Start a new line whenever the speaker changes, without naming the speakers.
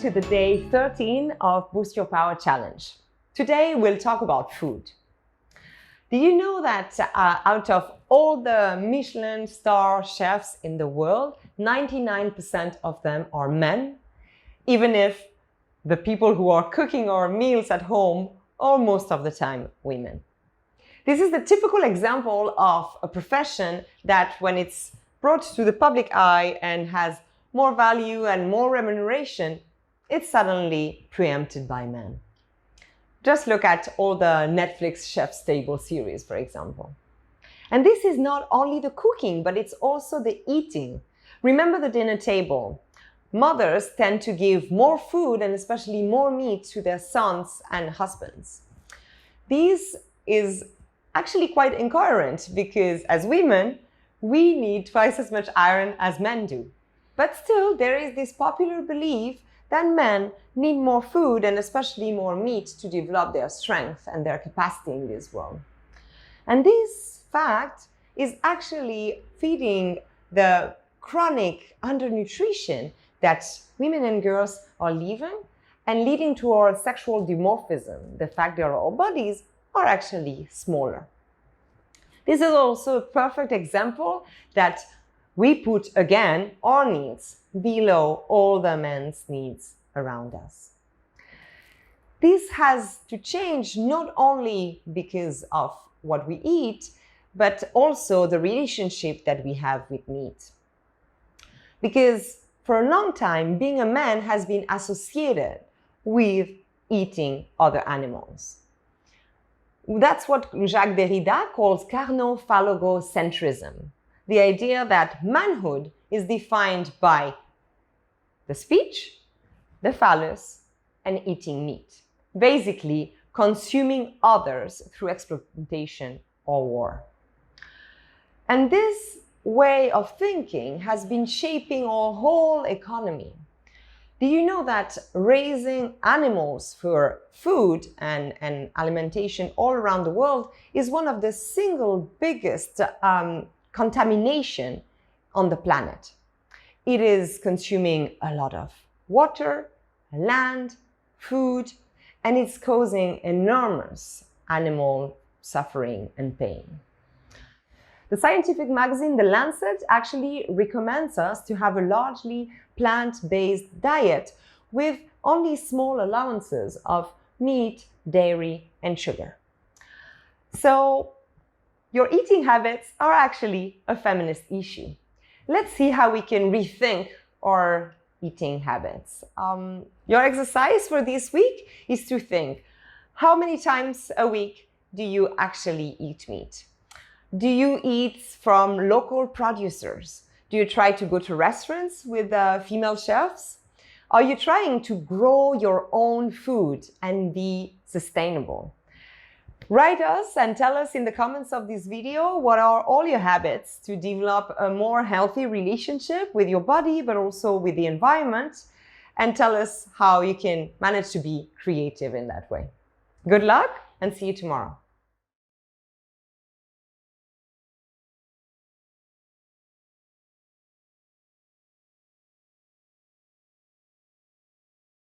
to the day 13 of Boost Your Power Challenge. Today we'll talk about food. Do you know that out of all the Michelin star chefs in the world, 99% of them are men, even if the people who are cooking our meals at home are most of the time women. This is the typical example of a profession that when it's brought to the public eye and has more value and more remuneration, it's suddenly preempted by men. Just look at all the Netflix Chef's Table series, for example. And this is not only the cooking, but it's also the eating. Remember the dinner table. Mothers tend to give more food and especially more meat to their sons and husbands. This is actually quite incoherent because as women, we need twice as much iron as men do. But still, there is this popular belief that men need more food and especially more meat to develop their strength and their capacity in this world. And this fact is actually feeding the chronic undernutrition that women and girls are living and leading to our sexual dimorphism, the fact that our bodies are actually smaller. This is also a perfect example that we put, again, our needs below all the men's needs around us. This has to change not only because of what we eat, but also the relationship that we have with meat. Because for a long time, being a man has been associated with eating other animals. That's what Jacques Derrida calls carnophallogocentrism. The idea that manhood is defined by the speech, the phallus, and eating meat. Basically, consuming others through exploitation or war. And this way of thinking has been shaping our whole economy. Do you know that raising animals for food and alimentation all around the world is one of the single biggest contamination on the planet? It is consuming a lot of water, land, food, and it's causing enormous animal suffering and pain. The scientific magazine The Lancet actually recommends us to have a largely plant-based diet with only small allowances of meat, dairy, and sugar. So your eating habits are actually a feminist issue. Let's see how we can rethink our eating habits. Your exercise for this week is to think, how many times a week do you actually eat meat? Do you eat from local producers? Do you try to go to restaurants with female chefs? Are you trying to grow your own food and be sustainable? Write us and tell us in the comments of this video what are all your habits to develop a more healthy relationship with your body, but also with the environment, and tell us how you can manage to be creative in that way. Good luck and see you tomorrow.